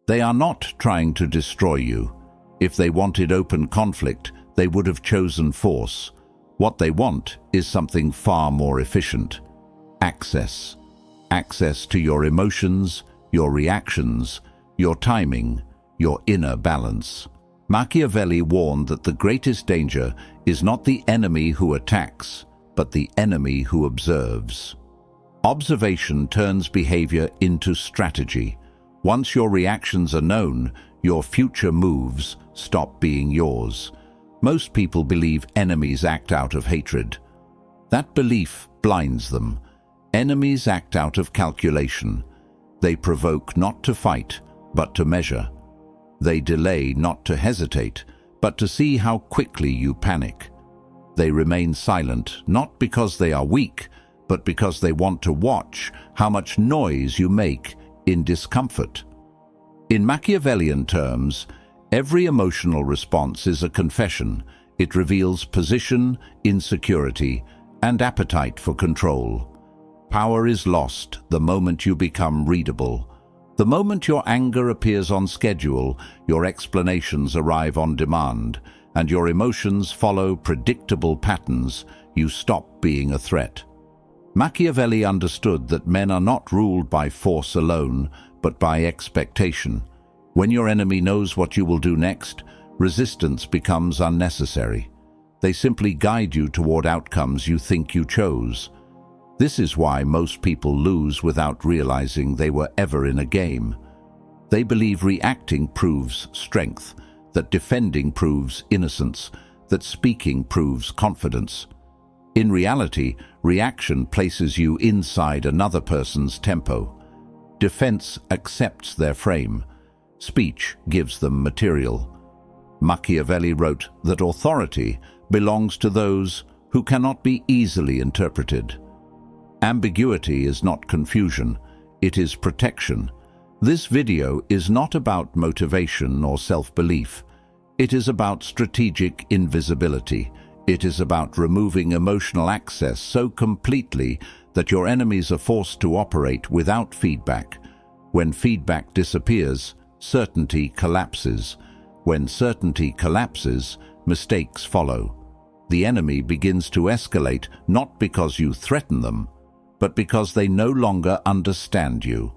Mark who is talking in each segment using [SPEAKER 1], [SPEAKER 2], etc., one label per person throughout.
[SPEAKER 1] They are not trying to destroy you. If they wanted open conflict, they would have chosen force. What they want is something far more efficient. Access. Access to your emotions, your reactions, your timing, your inner balance. Machiavelli warned that the greatest danger is not the enemy who attacks, but the enemy who observes. Observation turns behavior into strategy. Once your reactions are known, your future moves stop being yours. Most people believe enemies act out of hatred. That belief blinds them. Enemies act out of calculation. They provoke not to fight, but to measure. They delay not to hesitate, but to see how quickly you panic. They remain silent, not because they are weak, but because they want to watch how much noise you make in discomfort. In Machiavellian terms, every emotional response is a confession. It reveals position, insecurity, and appetite for control. Power is lost the moment you become readable. The moment your anger appears on schedule, your explanations arrive on demand, and your emotions follow predictable patterns, you stop being a threat. Machiavelli understood that men are not ruled by force alone, but by expectation. When your enemy knows what you will do next, resistance becomes unnecessary. They simply guide you toward outcomes you think you chose. This is why most people lose without realizing they were ever in a game. They believe reacting proves strength, that defending proves innocence, that speaking proves confidence. In reality, reaction places you inside another person's tempo. Defense accepts their frame. Speech gives them material. Machiavelli wrote that authority belongs to those who cannot be easily interpreted. Ambiguity is not confusion, it is protection. This video is not about motivation or self-belief. It is about strategic invisibility. It is about removing emotional access so completely that your enemies are forced to operate without feedback. When feedback disappears, certainty collapses. When certainty collapses, mistakes follow. The enemy begins to escalate not because you threaten them, but because they no longer understand you.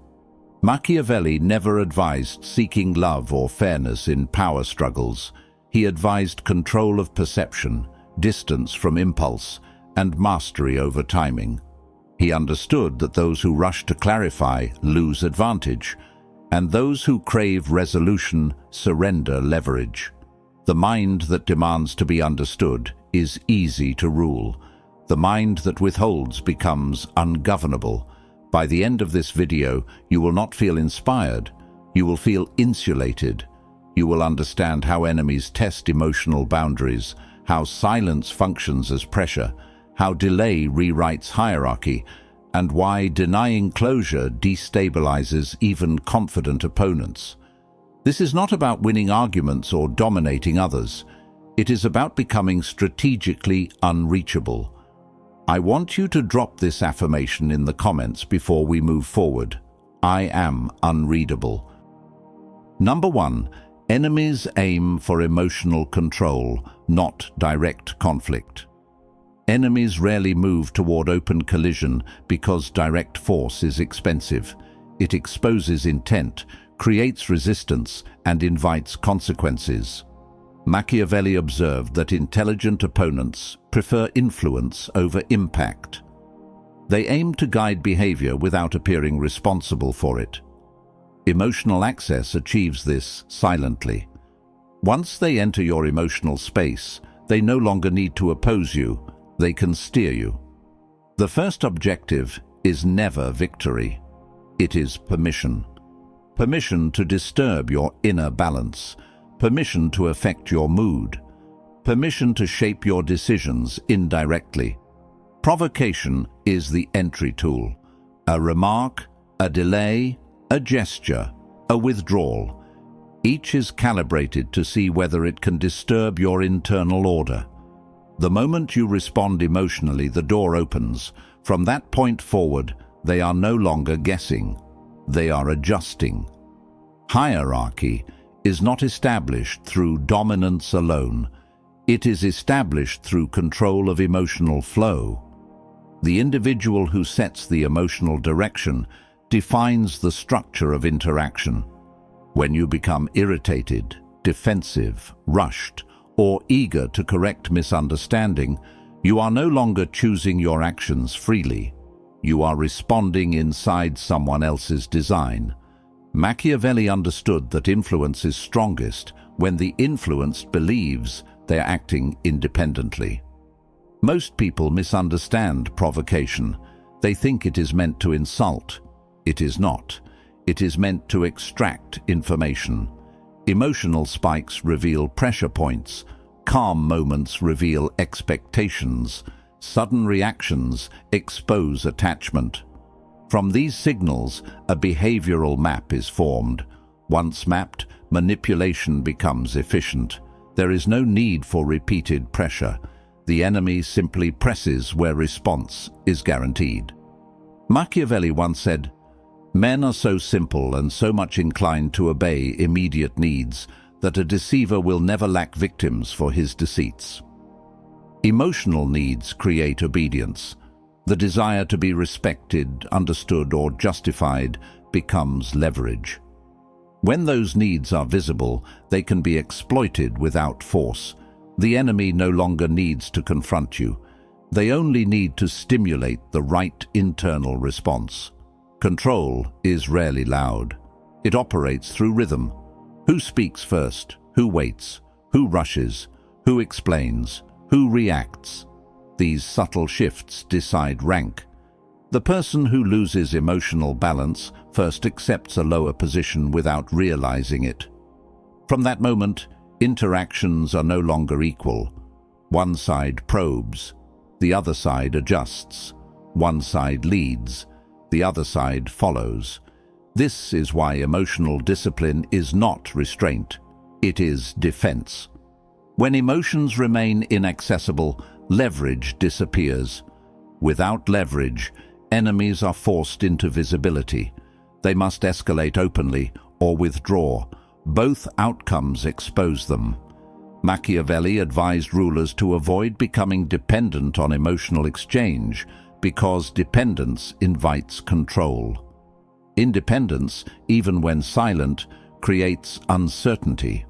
[SPEAKER 1] Machiavelli never advised seeking love or fairness in power struggles. He advised control of perception, distance from impulse, and mastery over timing. He understood that those who rush to clarify lose advantage, and those who crave resolution surrender leverage. The mind that demands to be understood is easy to rule. The mind that withholds becomes ungovernable. By the end of this video, you will not feel inspired. You will feel insulated. You will understand how enemies test emotional boundaries, how silence functions as pressure, how delay rewrites hierarchy, and why denying closure destabilizes even confident opponents. This is not about winning arguments or dominating others. It is about becoming strategically unreachable. I want you to drop this affirmation in the comments before we move forward. I am unreadable. Number 1. Enemies aim for emotional control, not direct conflict. Enemies rarely move toward open collision because direct force is expensive. It exposes intent, creates resistance, and invites consequences. Machiavelli observed that intelligent opponents prefer influence over impact. They aim to guide behavior without appearing responsible for it. Emotional access achieves this silently. Once they enter your emotional space, they no longer need to oppose you, they can steer you. The first objective is never victory. It is permission. Permission to disturb your inner balance. Permission to affect your mood. Permission to shape your decisions indirectly. Provocation is the entry tool. A remark, a delay, a gesture, a withdrawal. Each is calibrated to see whether it can disturb your internal order. The moment you respond emotionally, the door opens. From that point forward, they are no longer guessing. They are adjusting. Hierarchy is not established through dominance alone. It is established through control of emotional flow. The individual who sets the emotional direction defines the structure of interaction. When you become irritated, defensive, rushed, or eager to correct misunderstanding, you are no longer choosing your actions freely. You are responding inside someone else's design. Machiavelli understood that influence is strongest when the influenced believes they are acting independently. Most people misunderstand provocation. They think it is meant to insult. It is not. It is meant to extract information. Emotional spikes reveal pressure points. Calm moments reveal expectations. Sudden reactions expose attachment. From these signals, a behavioral map is formed. Once mapped, manipulation becomes efficient. There is no need for repeated pressure. The enemy simply presses where response is guaranteed. Machiavelli once said, "Men are so simple and so much inclined to obey immediate needs that a deceiver will never lack victims for his deceits." Emotional needs create obedience. The desire to be respected, understood, or justified becomes leverage. When those needs are visible, they can be exploited without force. The enemy no longer needs to confront you. They only need to stimulate the right internal response. Control is rarely loud. It operates through rhythm. Who speaks first? Who waits? Who rushes? Who explains? Who reacts? These subtle shifts decide rank. The person who loses emotional balance first accepts a lower position without realizing it. From that moment, interactions are no longer equal. One side probes, the other side adjusts. One side leads, the other side follows. This is why emotional discipline is not restraint. It is defense. When emotions remain inaccessible, leverage disappears. Without leverage, enemies are forced into visibility. They must escalate openly or withdraw. Both outcomes expose them. Machiavelli advised rulers to avoid becoming dependent on emotional exchange because dependence invites control. Independence, even when silent, creates uncertainty.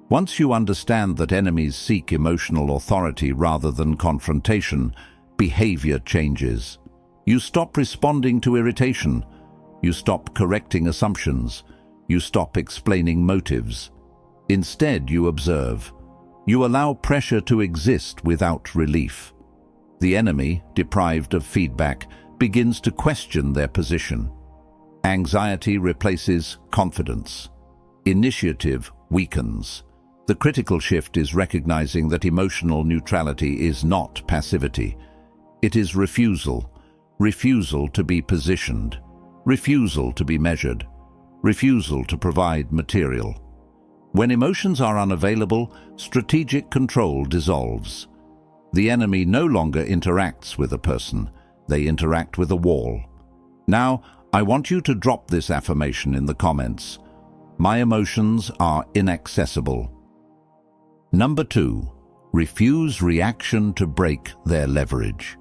[SPEAKER 1] Once you understand that enemies seek emotional authority rather than confrontation, behavior changes. You stop responding to irritation. You stop correcting assumptions. You stop explaining motives. Instead, you observe. You allow pressure to exist without relief. The enemy, deprived of feedback, begins to question their position. Anxiety replaces confidence. Initiative weakens. The critical shift is recognizing that emotional neutrality is not passivity. It is refusal. Refusal to be positioned. Refusal to be measured. Refusal to provide material. When emotions are unavailable, strategic control dissolves. The enemy no longer interacts with a person. They interact with a wall. Now, I want you to drop this affirmation in the comments. My emotions are inaccessible. Number 2, refuse reaction to break their leverage.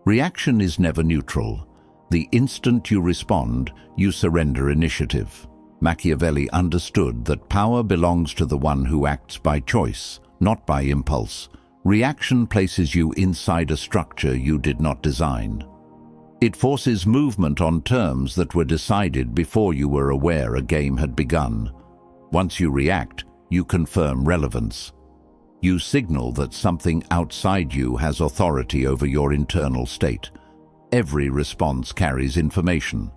[SPEAKER 1] Reaction is never neutral. The instant you respond, you surrender initiative. Machiavelli understood that power belongs to the one who acts by choice, not by impulse. Reaction places you inside a structure you did not design. It forces movement on terms that were decided before you were aware a game had begun. Once you react, you confirm relevance. You signal that something outside you has authority over your internal state. Every response carries information.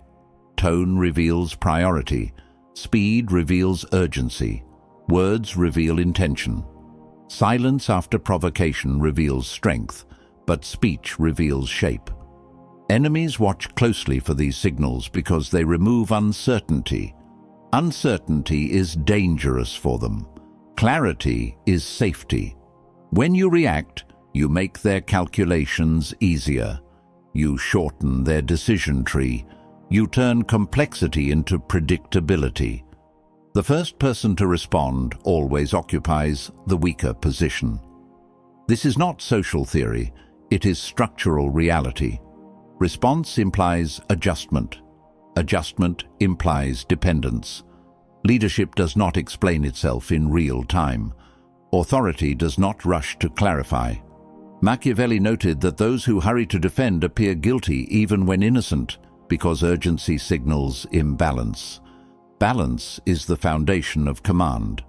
[SPEAKER 1] Tone reveals priority. Speed reveals urgency. Words reveal intention. Silence after provocation reveals strength, but speech reveals shape. Enemies watch closely for these signals because they remove uncertainty. Uncertainty is dangerous for them. Clarity is safety. When you react, you make their calculations easier. You shorten their decision tree. You turn complexity into predictability. The first person to respond always occupies the weaker position. This is not social theory, it is structural reality. Response implies adjustment. Adjustment implies dependence. Leadership does not explain itself in real time. Authority does not rush to clarify. Machiavelli noted that those who hurry to defend appear guilty even when innocent, because urgency signals imbalance. Balance is the foundation of command.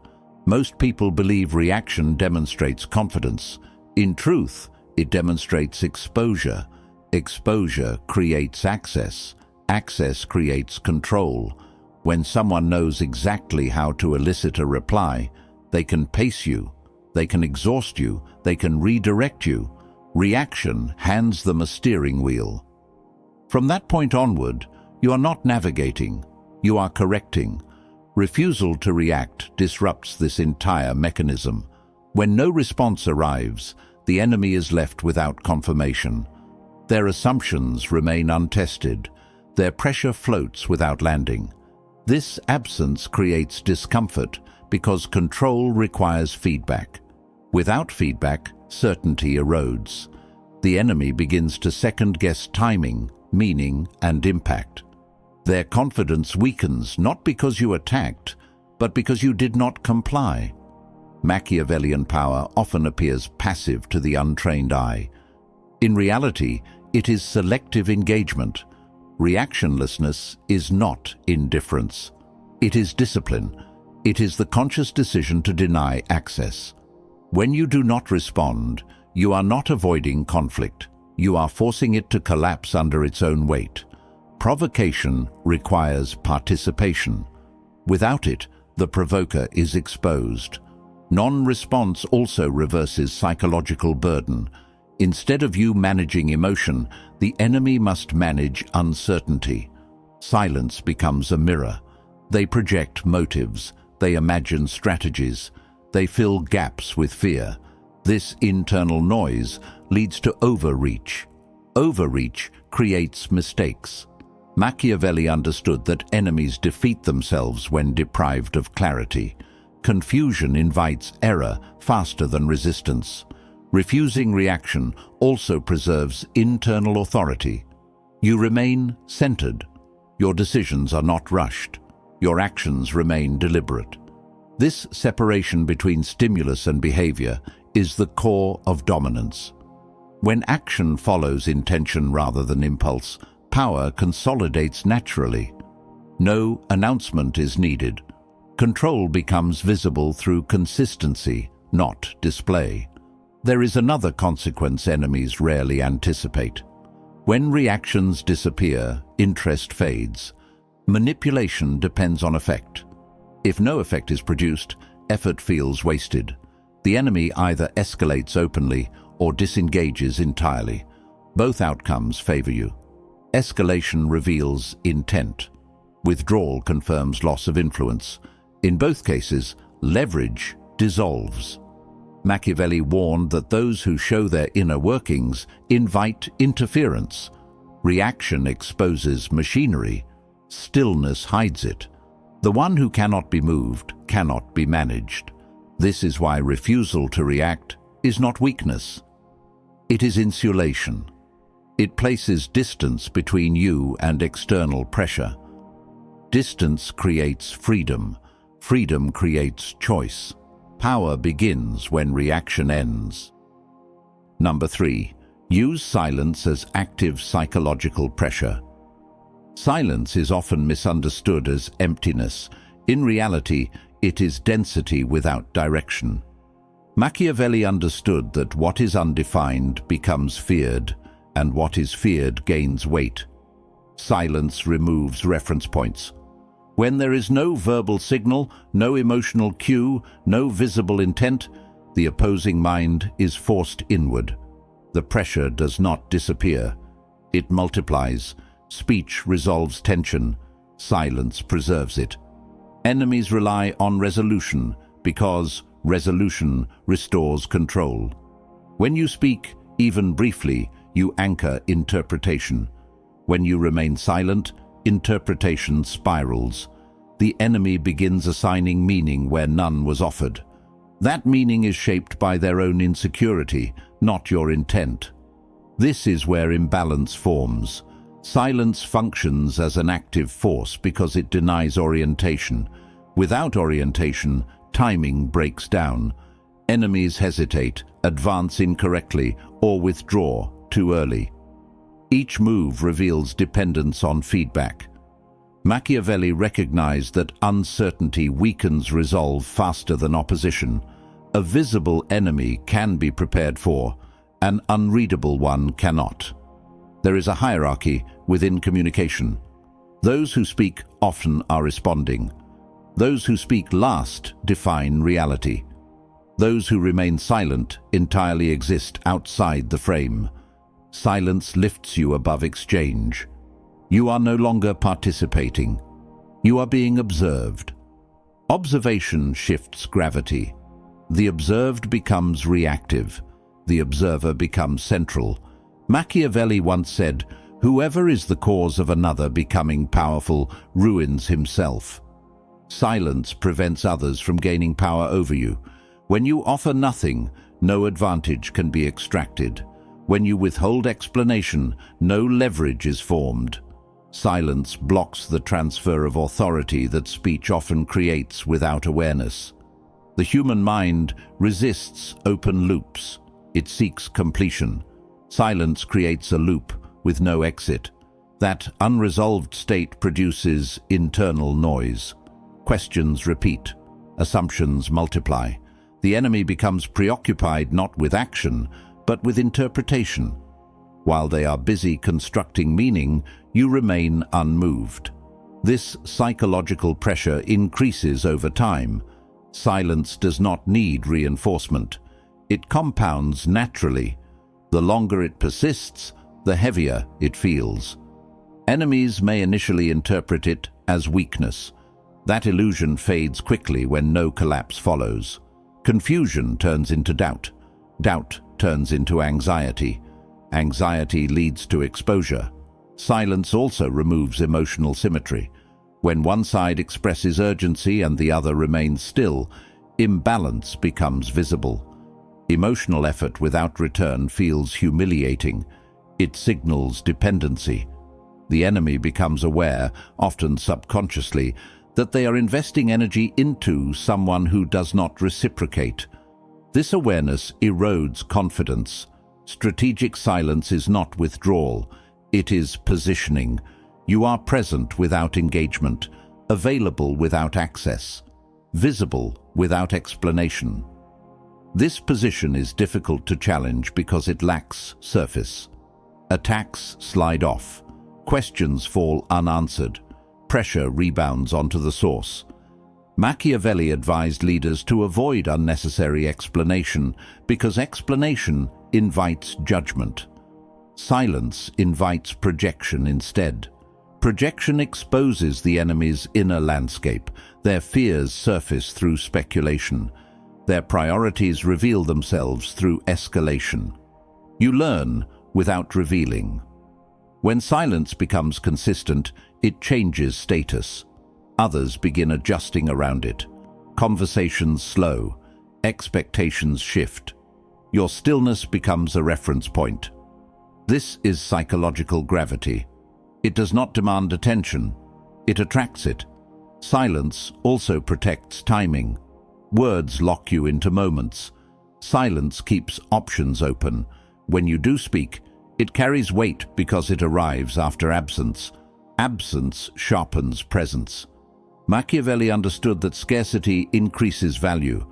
[SPEAKER 1] Most people believe reaction demonstrates confidence. In truth, it demonstrates exposure. Exposure creates access. Access creates control. When someone knows exactly how to elicit a reply, they can pace you, they can exhaust you, they can redirect you. Reaction hands them a steering wheel. From that point onward, you are not navigating, you are correcting. Refusal to react disrupts this entire mechanism. When no response arrives, the enemy is left without confirmation. Their assumptions remain untested. Their pressure floats without landing. This absence creates discomfort because control requires feedback. Without feedback, certainty erodes. The enemy begins to second-guess timing, meaning, and impact. Their confidence weakens not because you attacked, but because you did not comply. Machiavellian power often appears passive to the untrained eye. In reality, it is selective engagement. Reactionlessness is not indifference. It is discipline. It is the conscious decision to deny access. When you do not respond, you are not avoiding conflict. You are forcing it to collapse under its own weight. Provocation requires participation. Without it, the provoker is exposed. Non-response also reverses psychological burden. Instead of you managing emotion, the enemy must manage uncertainty. Silence becomes a mirror. They project motives. They imagine strategies. They fill gaps with fear. This internal noise leads to overreach. Overreach creates mistakes. Machiavelli understood that enemies defeat themselves when deprived of clarity. Confusion invites error faster than resistance. Refusing reaction also preserves internal authority. You remain centered. Your decisions are not rushed. Your actions remain deliberate. This separation between stimulus and behavior is the core of dominance. When action follows intention rather than impulse, power consolidates naturally. No announcement is needed. Control becomes visible through consistency, not display. There is another consequence enemies rarely anticipate. When reactions disappear, interest fades. Manipulation depends on effect. If no effect is produced, effort feels wasted. The enemy either escalates openly or disengages entirely. Both outcomes favor you. Escalation reveals intent. Withdrawal confirms loss of influence. In both cases, leverage dissolves. Machiavelli warned that those who show their inner workings invite interference. Reaction exposes machinery. Stillness hides it. The one who cannot be moved cannot be managed. This is why refusal to react is not weakness. It is insulation. It places distance between you and external pressure. Distance creates freedom. Freedom creates choice. Power begins when reaction ends. Number 3. Use silence as active psychological pressure. Silence is often misunderstood as emptiness. In reality, it is density without direction. Machiavelli understood that what is undefined becomes feared, and what is feared gains weight. Silence removes reference points. When there is no verbal signal, no emotional cue, no visible intent, the opposing mind is forced inward. The pressure does not disappear. It multiplies. Speech resolves tension. Silence preserves it. Enemies rely on resolution because resolution restores control. When you speak, even briefly, you anchor interpretation. When you remain silent, interpretation spirals. the enemy begins assigning meaning where none was offered. That meaning is shaped by their own insecurity, not your intent. This is where imbalance forms. Silence functions as an active force because it denies orientation. Without orientation, timing breaks down. Enemies hesitate, advance incorrectly, or withdraw too early. Each move reveals dependence on feedback. Machiavelli recognized that uncertainty weakens resolve faster than opposition. A visible enemy can be prepared for, an unreadable one cannot. There is a hierarchy within communication. Those who speak often are responding. Those who speak last define reality. Those who remain silent entirely exist outside the frame. Silence lifts you above exchange. You are no longer participating. You are being observed. Observation shifts gravity. The observed becomes reactive. The observer becomes central. Machiavelli once said, "Whoever is the cause of another becoming powerful ruins himself." Silence prevents others from gaining power over you. When you offer nothing, no advantage can be extracted. When you withhold explanation, no leverage is formed. Silence blocks the transfer of authority that speech often creates without awareness. The human mind resists open loops. It seeks completion. Silence creates a loop with no exit. That unresolved state produces internal noise. Questions repeat. Assumptions multiply. The enemy becomes preoccupied not with action, but with interpretation. While they are busy constructing meaning, you remain unmoved. This psychological pressure increases over time. Silence does not need reinforcement. It compounds naturally. The longer it persists, the heavier it feels. Enemies may initially interpret it as weakness. That illusion fades quickly when no collapse follows. Confusion turns into doubt. Doubt turns into anxiety. Anxiety leads to exposure. Silence also removes emotional symmetry. When one side expresses urgency and the other remains still, imbalance becomes visible. Emotional effort without return feels humiliating. It signals dependency. The enemy becomes aware, often subconsciously, that they are investing energy into someone who does not reciprocate. This awareness erodes confidence. Strategic silence is not withdrawal, it is positioning. You are present without engagement, available without access, visible without explanation. This position is difficult to challenge because it lacks surface. Attacks slide off. Questions fall unanswered. Pressure rebounds onto the source. Machiavelli advised leaders to avoid unnecessary explanation because explanation invites judgment. Silence invites projection instead. Projection exposes the enemy's inner landscape. Their fears surface through speculation. Their priorities reveal themselves through escalation. You learn without revealing. When silence becomes consistent, it changes status. Others begin adjusting around it. Conversations slow. Expectations shift. Your stillness becomes a reference point. This is psychological gravity. It does not demand attention. It attracts it. Silence also protects timing. Words lock you into moments. Silence keeps options open. When you do speak, it carries weight because it arrives after absence. Absence sharpens presence. Machiavelli understood that scarcity increases value.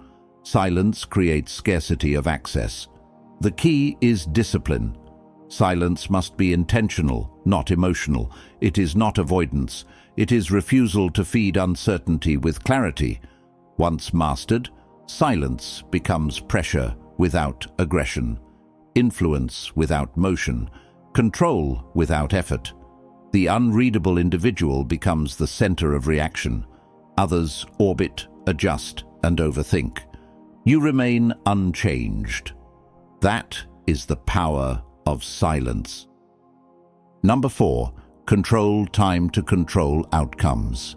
[SPEAKER 1] Silence creates scarcity of access. The key is discipline. Silence must be intentional, not emotional. It is not avoidance. It is refusal to feed uncertainty with clarity. Once mastered, silence becomes pressure without aggression, influence without motion, control without effort. The unreadable individual becomes the center of reaction. Others orbit, adjust, and overthink. You remain unchanged. That is the power of silence. Number 4. Control time to control outcomes.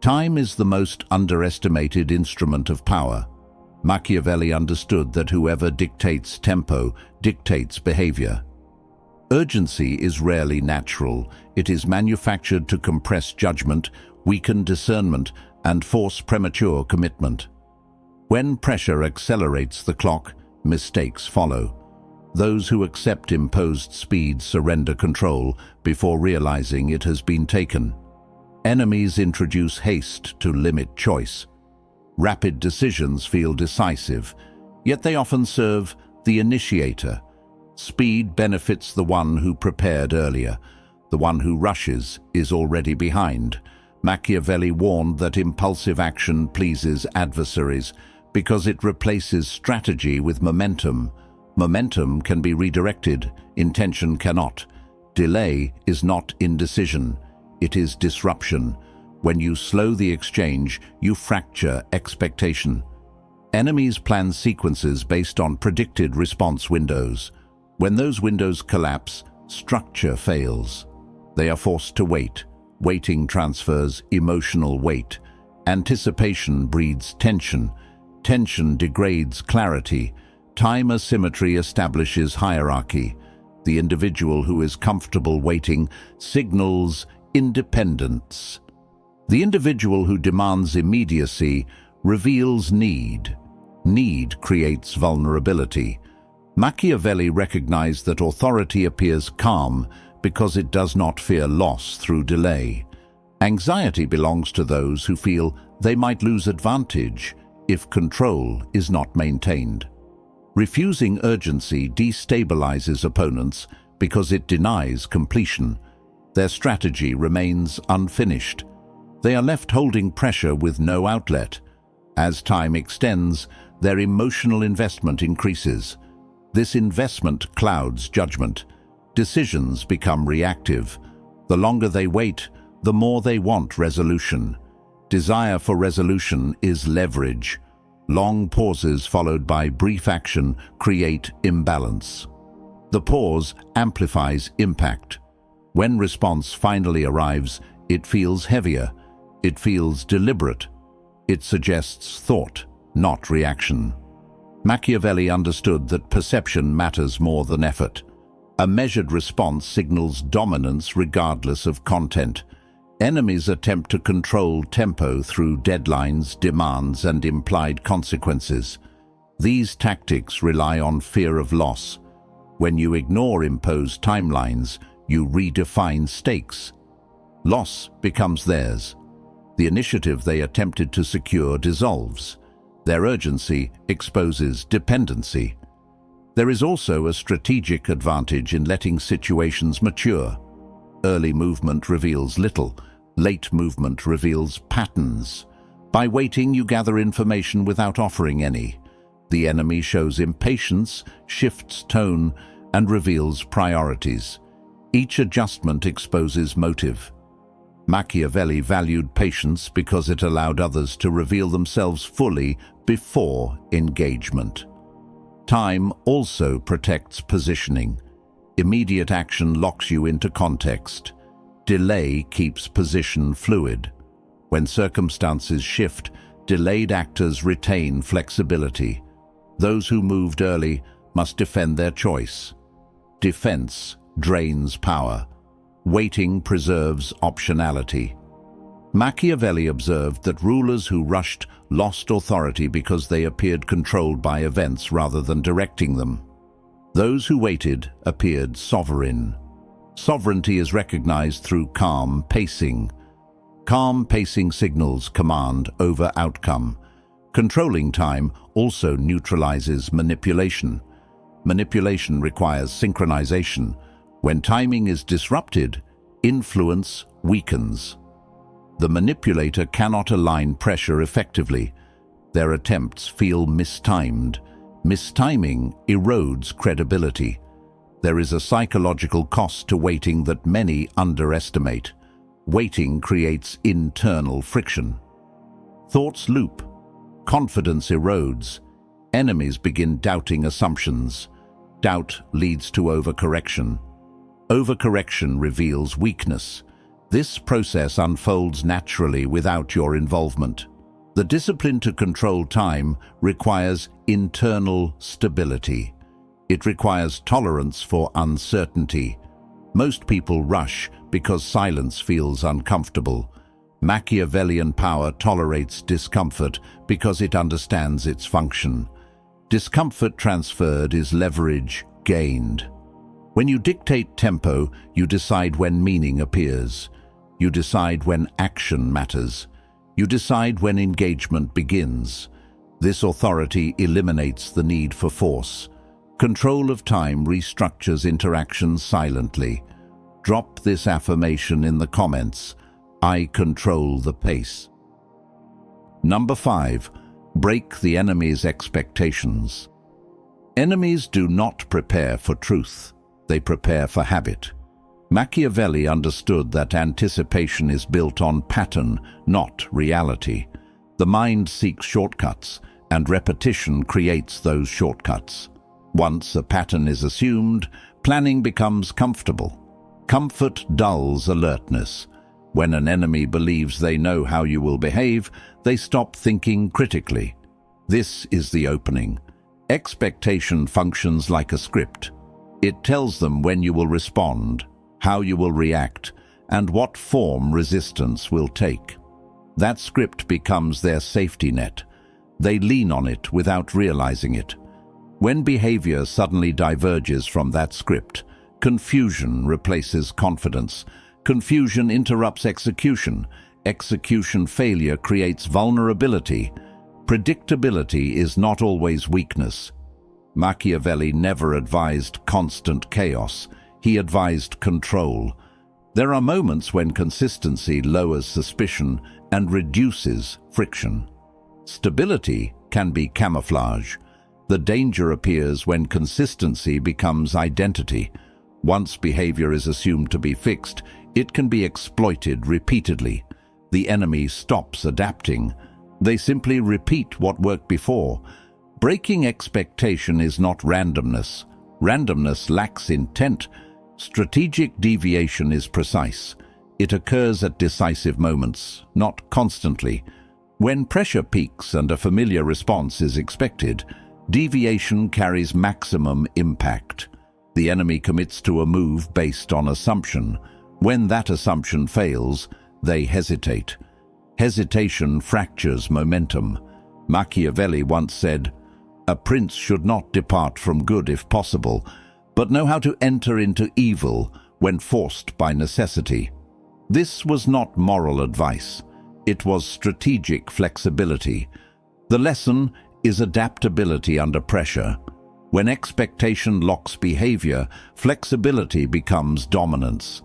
[SPEAKER 1] Time is the most underestimated instrument of power. Machiavelli understood that whoever dictates tempo dictates behavior. Urgency is rarely natural. It is manufactured to compress judgment, weaken discernment, and force premature commitment. When pressure accelerates the clock, mistakes follow. Those who accept imposed speed surrender control before realizing it has been taken. Enemies introduce haste to limit choice. Rapid decisions feel decisive, yet they often serve the initiator. Speed benefits the one who prepared earlier. The one who rushes is already behind. Machiavelli warned that impulsive action pleases adversaries because it replaces strategy with momentum. Momentum can be redirected, intention cannot. Delay is not indecision, it is disruption. When you slow the exchange, you fracture expectation. Enemies plan sequences based on predicted response windows. When those windows collapse, structure fails. They are forced to wait. Waiting transfers emotional weight. Anticipation breeds tension. Tension degrades clarity. Time asymmetry establishes hierarchy. The individual who is comfortable waiting signals independence. The individual who demands immediacy reveals need. Need creates vulnerability. Machiavelli recognized that authority appears calm because it does not fear loss through delay. Anxiety belongs to those who feel they might lose advantage if control is not maintained. Refusing urgency destabilizes opponents because it denies completion. Their strategy remains unfinished. They are left holding pressure with no outlet. As time extends, their emotional investment increases. This investment clouds judgment. Decisions become reactive. The longer they wait, the more they want resolution. Desire for resolution is leverage. Long pauses followed by brief action create imbalance. The pause amplifies impact. When response finally arrives, it feels heavier. It feels deliberate. It suggests thought, not reaction. Machiavelli understood that perception matters more than effort. A measured response signals dominance regardless of content. Enemies attempt to control tempo through deadlines, demands, and implied consequences. These tactics rely on fear of loss. When you ignore imposed timelines, you redefine stakes. Loss becomes theirs. The initiative they attempted to secure dissolves. Their urgency exposes dependency. There is also a strategic advantage in letting situations mature. Early movement reveals little. Late movement reveals patterns. By waiting, you gather information without offering any. The enemy shows impatience, shifts tone, and reveals priorities. Each adjustment exposes motive. Machiavelli valued patience because it allowed others to reveal themselves fully before engagement. Time also protects positioning. Immediate action locks you into context. Delay keeps position fluid. When circumstances shift, delayed actors retain flexibility. Those who moved early must defend their choice. Defense drains power. Waiting preserves optionality. Machiavelli observed that rulers who rushed lost authority because they appeared controlled by events rather than directing them. Those who waited appeared sovereign. Sovereignty is recognized through calm pacing. Calm pacing signals command over outcome. Controlling time also neutralizes manipulation. Manipulation requires synchronization. When timing is disrupted, influence weakens. The manipulator cannot align pressure effectively. Their attempts feel mistimed. Mistiming erodes credibility. There is a psychological cost to waiting that many underestimate. Waiting creates internal friction. Thoughts loop. Confidence erodes. Enemies begin doubting assumptions. Doubt leads to overcorrection. Overcorrection reveals weakness. This process unfolds naturally without your involvement. The discipline to control time requires internal stability. It requires tolerance for uncertainty. Most people rush because silence feels uncomfortable. Machiavellian power tolerates discomfort because it understands its function. Discomfort transferred is leverage gained. When you dictate tempo, you decide when meaning appears. You decide when action matters. You decide when engagement begins. This authority eliminates the need for force. Control of time restructures interactions silently. Drop this affirmation in the comments. I control the pace. Number 5. Break the enemy's expectations. Enemies do not prepare for truth. They prepare for habit. Machiavelli understood that anticipation is built on pattern, not reality. The mind seeks shortcuts, and repetition creates those shortcuts. Once a pattern is assumed, planning becomes comfortable. Comfort dulls alertness. When an enemy believes they know how you will behave, they stop thinking critically. This is the opening. Expectation functions like a script. It tells them when you will respond, how you will react, and what form resistance will take. That script becomes their safety net. They lean on it without realizing it. When behavior suddenly diverges from that script, confusion replaces confidence. Confusion interrupts execution. Execution failure creates vulnerability. Predictability is not always weakness. Machiavelli never advised constant chaos. He advised control. There are moments when consistency lowers suspicion and reduces friction. Stability can be camouflage. The danger appears when consistency becomes identity. Once behavior is assumed to be fixed, it can be exploited repeatedly. The enemy stops adapting. They simply repeat what worked before. Breaking expectation is not randomness. Randomness lacks intent. Strategic deviation is precise. It occurs at decisive moments, not constantly. When pressure peaks and a familiar response is expected, deviation carries maximum impact. The enemy commits to a move based on assumption. When that assumption fails, they hesitate. Hesitation fractures momentum. Machiavelli once said, "A prince should not depart from good if possible, but know how to enter into evil when forced by necessity." This was not moral advice. It was strategic flexibility. The lesson is adaptability under pressure. When expectation locks behavior, flexibility becomes dominance.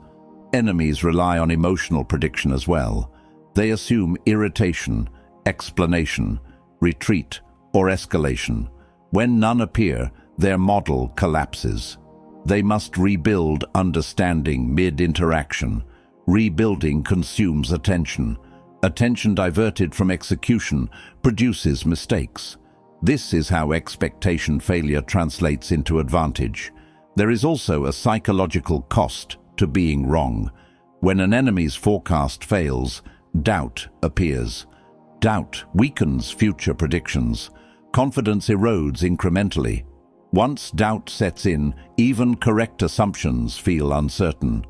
[SPEAKER 1] Enemies rely on emotional prediction as well. They assume irritation, explanation, retreat, or escalation. When none appear, their model collapses. They must rebuild understanding mid-interaction. Rebuilding consumes attention. Attention diverted from execution produces mistakes. This is how expectation failure translates into advantage. There is also a psychological cost to being wrong. When an enemy's forecast fails, doubt appears. Doubt weakens future predictions. Confidence erodes incrementally. Once doubt sets in, even correct assumptions feel uncertain.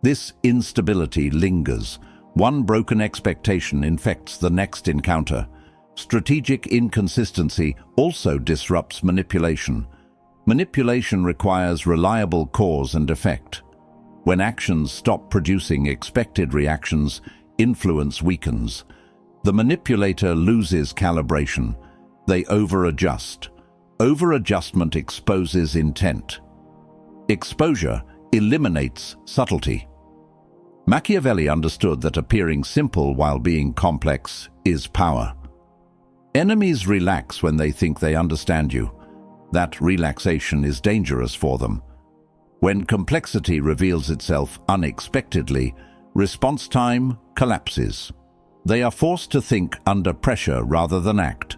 [SPEAKER 1] This instability lingers. One broken expectation infects the next encounter. Strategic inconsistency also disrupts manipulation. Manipulation requires reliable cause and effect. When actions stop producing expected reactions, influence weakens. The manipulator loses calibration. They over-adjust. Over-adjustment exposes intent. Exposure eliminates subtlety. Machiavelli understood that appearing simple while being complex is power. Enemies relax when they think they understand you. That relaxation is dangerous for them. When complexity reveals itself unexpectedly, response time collapses. They are forced to think under pressure rather than act.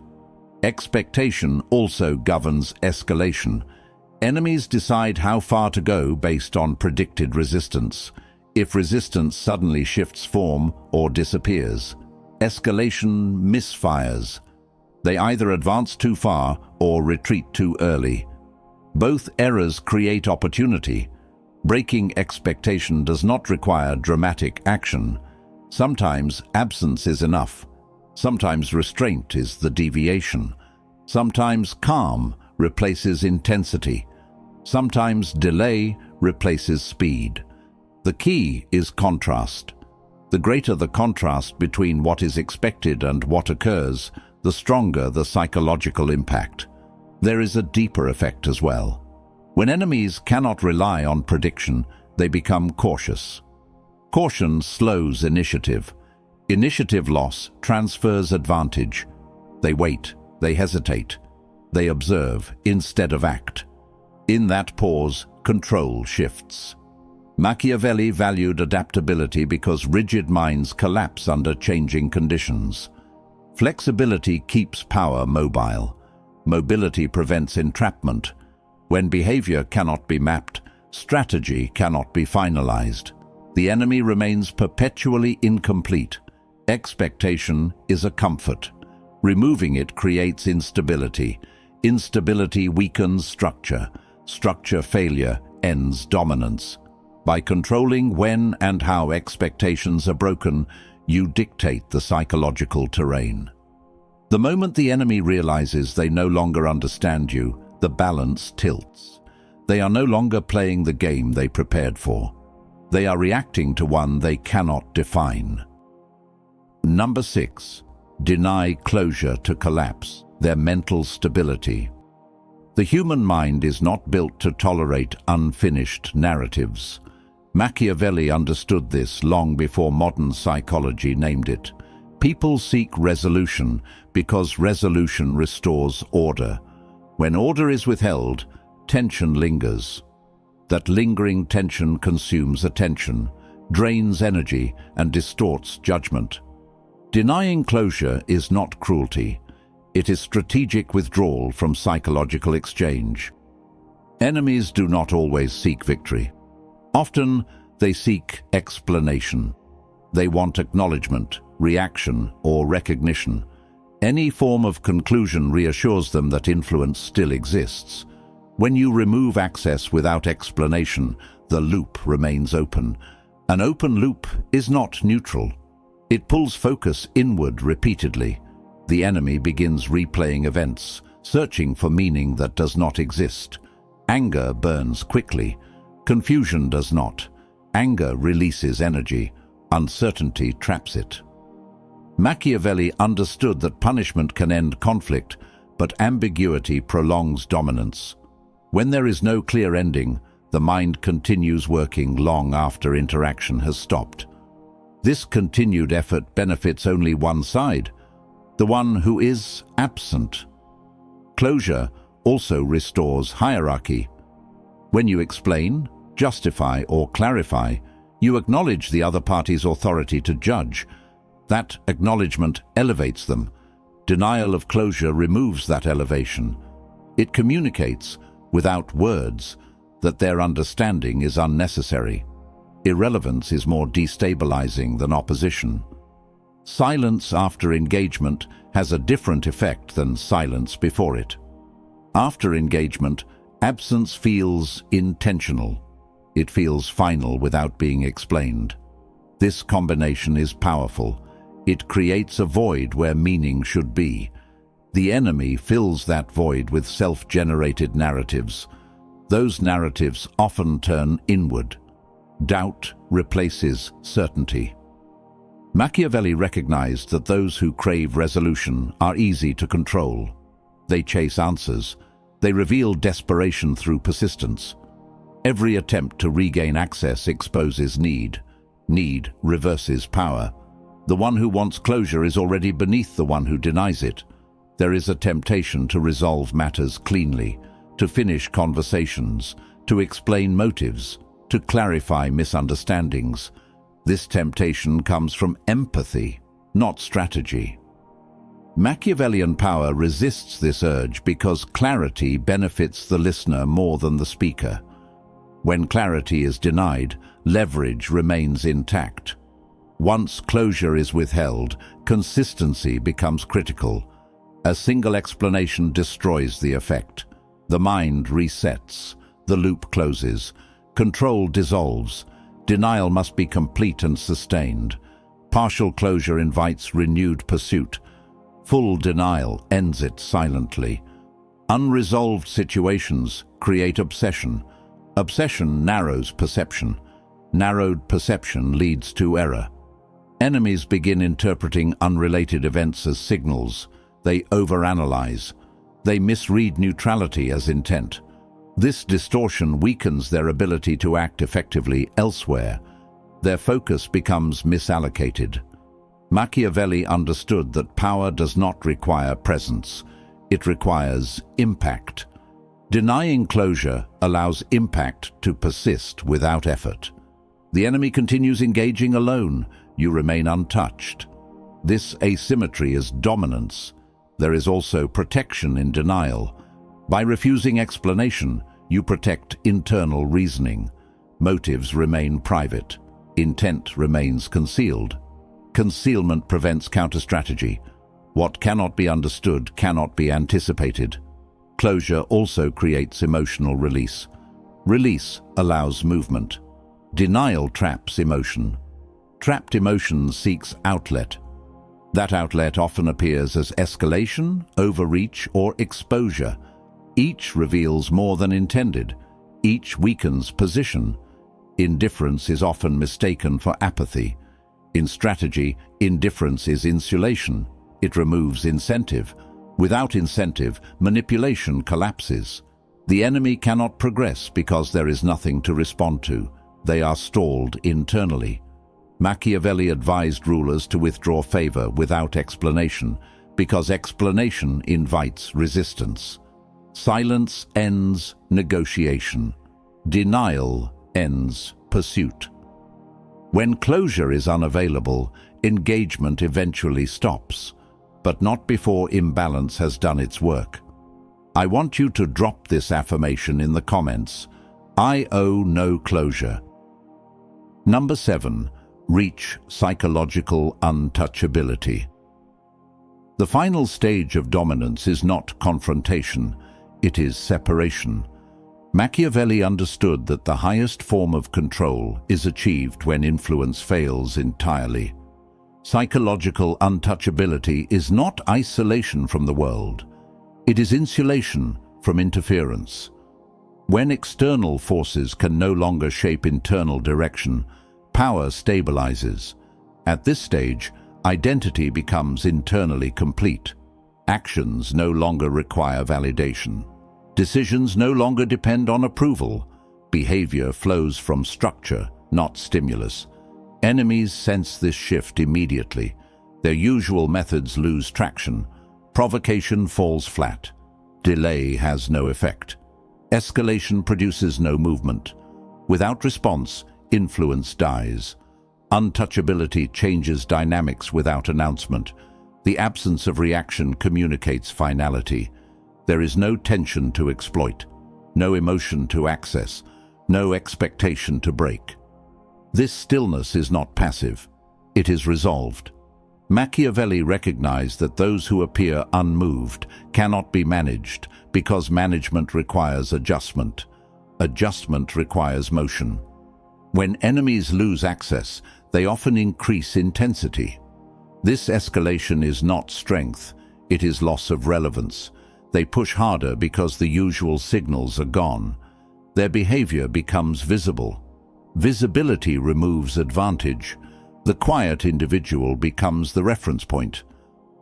[SPEAKER 1] Expectation also governs escalation. Enemies decide how far to go based on predicted resistance. if resistance suddenly shifts form or disappears. Escalation misfires. They either advance too far or retreat too early. Both errors create opportunity. Breaking expectation does not require dramatic action. Sometimes absence is enough. Sometimes restraint is the deviation. Sometimes calm replaces intensity. Sometimes delay replaces speed. The key is contrast. The greater the contrast between what is expected and what occurs, the stronger the psychological impact. There is a deeper effect as well. When enemies cannot rely on prediction, they become cautious. Caution slows initiative. Initiative loss transfers advantage. They wait, they hesitate, they observe instead of act. In that pause, control shifts. Machiavelli valued adaptability because rigid minds collapse under changing conditions. Flexibility keeps power mobile. Mobility prevents entrapment. When behavior cannot be mapped, strategy cannot be finalized. The enemy remains perpetually incomplete. Expectation is a comfort. Removing it creates instability. Instability weakens structure. Structure failure ends dominance. By controlling when and how expectations are broken, you dictate the psychological terrain. The moment the enemy realizes they no longer understand you, the balance tilts. They are no longer playing the game they prepared for. They are reacting to one they cannot define. Number 6. Deny closure to collapse, their mental stability. The human mind is not built to tolerate unfinished narratives. Machiavelli understood this long before modern psychology named it. People seek resolution because resolution restores order. When order is withheld, tension lingers. That lingering tension consumes attention, drains energy, and distorts judgment. Denying closure is not cruelty. It is strategic withdrawal from psychological exchange. Enemies do not always seek victory. Often, they seek explanation. They want acknowledgement, reaction, or recognition. Any form of conclusion reassures them that influence still exists. When you remove access without explanation, the loop remains open. An open loop is not neutral. It pulls focus inward repeatedly. The enemy begins replaying events, searching for meaning that does not exist. Anger burns quickly. Confusion does not. Anger releases energy. Uncertainty traps it. Machiavelli understood that punishment can end conflict, but ambiguity prolongs dominance. When there is no clear ending, the mind continues working long after interaction has stopped. This continued effort benefits only one side, the one who is absent. Closure also restores hierarchy. When you explain, justify, or clarify, you acknowledge the other party's authority to judge. That acknowledgement elevates them. Denial of closure removes that elevation. It communicates, without words, that their understanding is unnecessary. Irrelevance is more destabilizing than opposition. Silence after engagement has a different effect than silence before it. After engagement, absence feels intentional. It feels final without being explained. This combination is powerful. It creates a void where meaning should be. The enemy fills that void with self-generated narratives. Those narratives often turn inward. Doubt replaces certainty. Machiavelli recognized that those who crave resolution are easy to control. They chase answers. They reveal desperation through persistence. Every attempt to regain access exposes need. Need reverses power. The one who wants closure is already beneath the one who denies it. There is a temptation to resolve matters cleanly, to finish conversations, to explain motives, to clarify misunderstandings. This temptation comes from empathy, not strategy. Machiavellian power resists this urge because clarity benefits the listener more than the speaker. When clarity is denied, leverage remains intact. Once closure is withheld, consistency becomes critical. A single explanation destroys the effect. The mind resets. The loop closes. Control dissolves. Denial must be complete and sustained. Partial closure invites renewed pursuit. Full denial ends it silently. Unresolved situations create obsession. Obsession narrows perception. Narrowed perception leads to error. Enemies begin interpreting unrelated events as signals. They overanalyze. They misread neutrality as intent. This distortion weakens their ability to act effectively elsewhere. Their focus becomes misallocated. Machiavelli understood that power does not require presence. It requires impact. Denying closure allows impact to persist without effort. The enemy continues engaging alone. You remain untouched. This asymmetry is dominance. There is also protection in denial. By refusing explanation, you protect internal reasoning. Motives remain private. Intent remains concealed. Concealment prevents counter-strategy. What cannot be understood cannot be anticipated. Closure also creates emotional release. Release allows movement. Denial traps emotion. Trapped emotion seeks outlet. That outlet often appears as escalation, overreach, or exposure. Each reveals more than intended. Each weakens position. Indifference is often mistaken for apathy. In strategy, indifference is insulation. It removes incentive. Without incentive, manipulation collapses. The enemy cannot progress because there is nothing to respond to. They are stalled internally. Machiavelli advised rulers to withdraw favor without explanation, because explanation invites resistance. Silence ends negotiation. Denial ends pursuit. When closure is unavailable, engagement eventually stops, but not before imbalance has done its work. I want you to drop this affirmation in the comments. I owe no closure. Number 7. Reach psychological untouchability. The final stage of dominance is not confrontation, it is separation. Machiavelli understood that the highest form of control is achieved when influence fails entirely. Psychological untouchability is not isolation from the world. It is insulation from interference. When external forces can no longer shape internal direction, power stabilizes. At this stage, identity becomes internally complete. Actions no longer require validation. Decisions no longer depend on approval. Behavior flows from structure, not stimulus. Enemies sense this shift immediately. Their usual methods lose traction. Provocation falls flat. Delay has no effect. Escalation produces no movement. Without response, influence dies. Untouchability changes dynamics without announcement. The absence of reaction communicates finality. There is no tension to exploit, no emotion to access, no expectation to break. This stillness is not passive. It is resolved. Machiavelli recognized that those who appear unmoved cannot be managed because management requires adjustment. Adjustment requires motion. When enemies lose access, they often increase intensity. This escalation is not strength, it is loss of relevance. They push harder because the usual signals are gone. Their behavior becomes visible. Visibility removes advantage. The quiet individual becomes the reference point.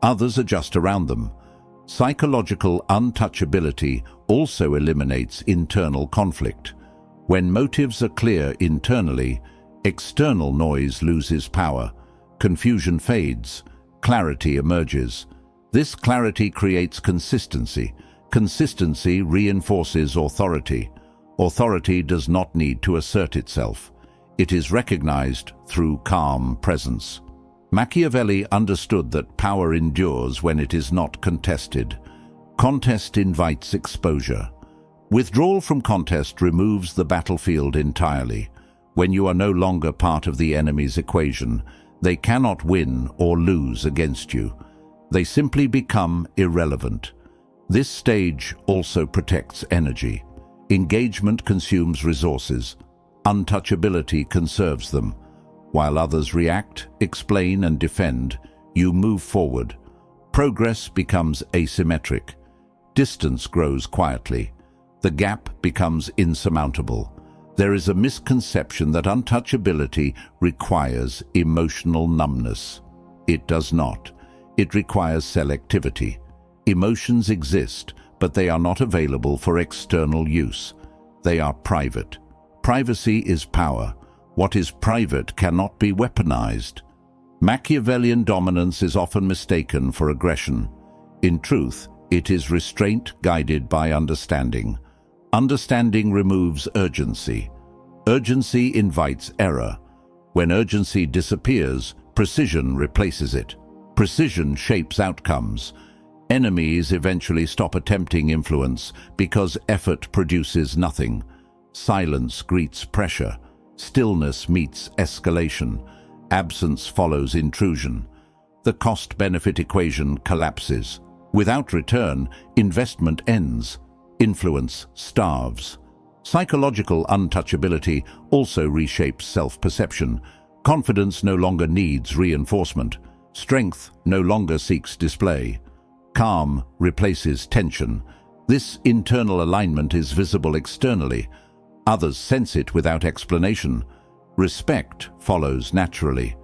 [SPEAKER 1] Others adjust around them. Psychological untouchability also eliminates internal conflict. When motives are clear internally, external noise loses power. Confusion fades. Clarity emerges. This clarity creates consistency. Consistency reinforces authority. Authority does not need to assert itself. It is recognized through calm presence. Machiavelli understood that power endures when it is not contested. Contest invites exposure. Withdrawal from contest removes the battlefield entirely. When you are no longer part of the enemy's equation, they cannot win or lose against you. They simply become irrelevant. This stage also protects energy. Engagement consumes resources. Untouchability conserves them. While others react, explain, and defend, you move forward. Progress becomes asymmetric. Distance grows quietly. The gap becomes insurmountable. There is a misconception that untouchability requires emotional numbness. It does not. It requires selectivity. Emotions exist, but they are not available for external use. They are private. Privacy is power. What is private cannot be weaponized. Machiavellian dominance is often mistaken for aggression. In truth, it is restraint guided by understanding. Understanding removes urgency. Urgency invites error. When urgency disappears, precision replaces it. Precision shapes outcomes. Enemies eventually stop attempting influence because effort produces nothing. Silence greets pressure. Stillness meets escalation. Absence follows intrusion. The cost-benefit equation collapses. Without return, investment ends. Influence starves. Psychological untouchability also reshapes self-perception. Confidence no longer needs reinforcement. Strength no longer seeks display. Calm replaces tension. This internal alignment is visible externally. Others sense it without explanation. Respect follows naturally.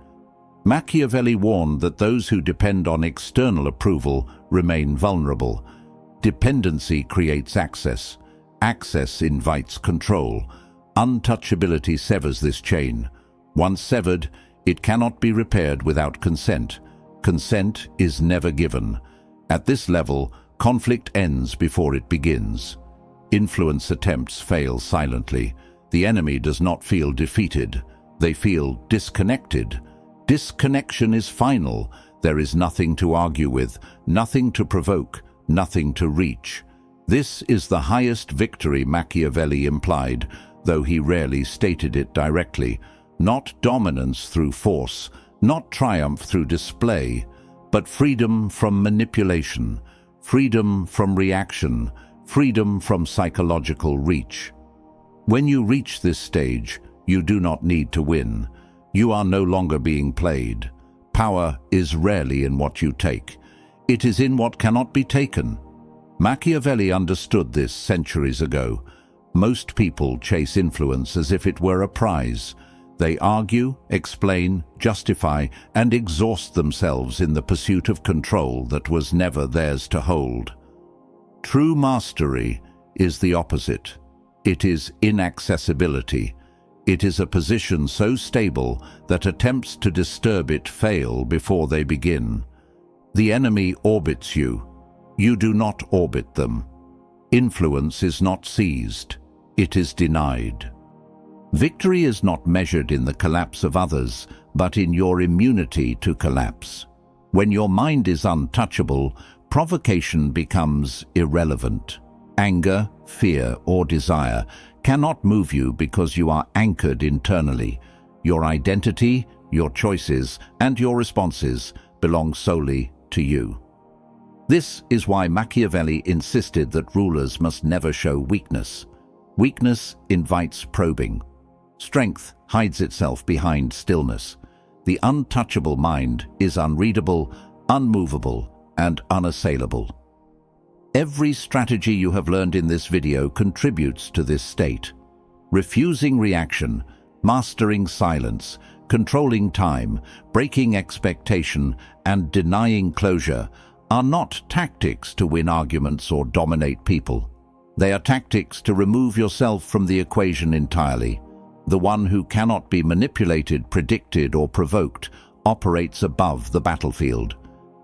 [SPEAKER 1] Machiavelli warned that those who depend on external approval remain vulnerable. Dependency creates access. Access invites control. Untouchability severs this chain. Once severed, it cannot be repaired without consent. Consent is never given. At this level, conflict ends before it begins. Influence attempts fail silently. The enemy does not feel defeated. They feel disconnected. Disconnection is final. There is nothing to argue with, nothing to provoke, nothing to reach. This is the highest victory Machiavelli implied, though he rarely stated it directly. Not dominance through force, not triumph through display, but freedom from manipulation, freedom from reaction, freedom from psychological reach. When you reach this stage, you do not need to win. You are no longer being played. Power is rarely in what you take. It is in what cannot be taken. Machiavelli understood this centuries ago. Most people chase influence as if it were a prize. They argue, explain, justify, and exhaust themselves in the pursuit of control that was never theirs to hold. True mastery is the opposite. It is inaccessibility. It is a position so stable that attempts to disturb it fail before they begin. The enemy orbits you. You do not orbit them. Influence is not seized. It is denied. Victory is not measured in the collapse of others, but in your immunity to collapse. When your mind is untouchable, provocation becomes irrelevant. Anger, fear, or desire cannot move you because you are anchored internally. Your identity, your choices, and your responses belong solely to you. This is why Machiavelli insisted that rulers must never show weakness. Weakness invites probing. Strength hides itself behind stillness. The untouchable mind is unreadable, unmovable, and unassailable. Every strategy you have learned in this video contributes to this state. Refusing reaction, mastering silence, controlling time, breaking expectation, and denying closure are not tactics to win arguments or dominate people. They are tactics to remove yourself from the equation entirely. The one who cannot be manipulated, predicted, or provoked operates above the battlefield.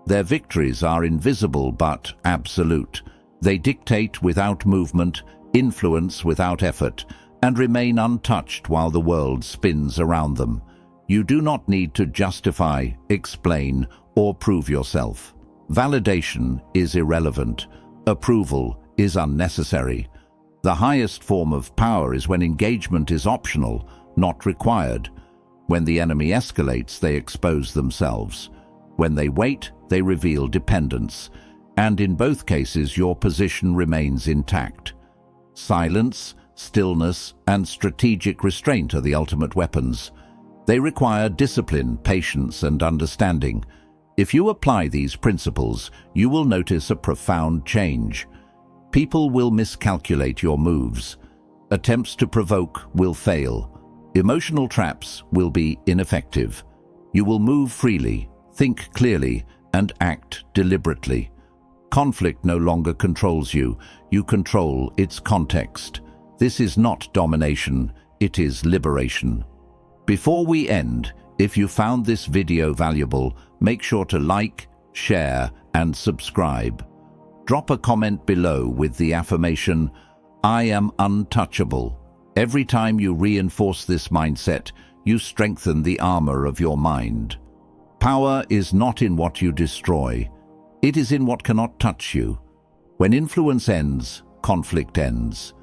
[SPEAKER 1] Their victories are invisible but absolute. They dictate without movement, influence without effort, and remain untouched while the world spins around them. You do not need to justify, explain, or prove yourself. Validation is irrelevant. Approval is unnecessary. The highest form of power is when engagement is optional, not required. When the enemy escalates, they expose themselves. When they wait, they reveal dependence. And in both cases, your position remains intact. Silence, stillness, and strategic restraint are the ultimate weapons. They require discipline, patience, and understanding. If you apply these principles, you will notice a profound change. People will miscalculate your moves. Attempts to provoke will fail. Emotional traps will be ineffective. You will move freely, think clearly, and act deliberately. Conflict no longer controls you. You control its context. This is not domination, it is liberation. Before we end, if you found this video valuable, make sure to like, share, and subscribe. Drop a comment below with the affirmation, "I am untouchable." Every time you reinforce this mindset, you strengthen the armor of your mind. Power is not in what you destroy. It is in what cannot touch you. When influence ends, conflict ends.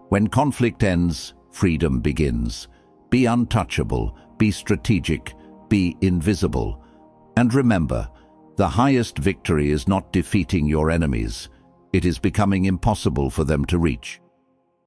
[SPEAKER 1] When conflict ends, freedom begins. Be untouchable, be strategic, be invisible. And remember, the highest victory is not defeating your enemies. It is becoming impossible for them to reach.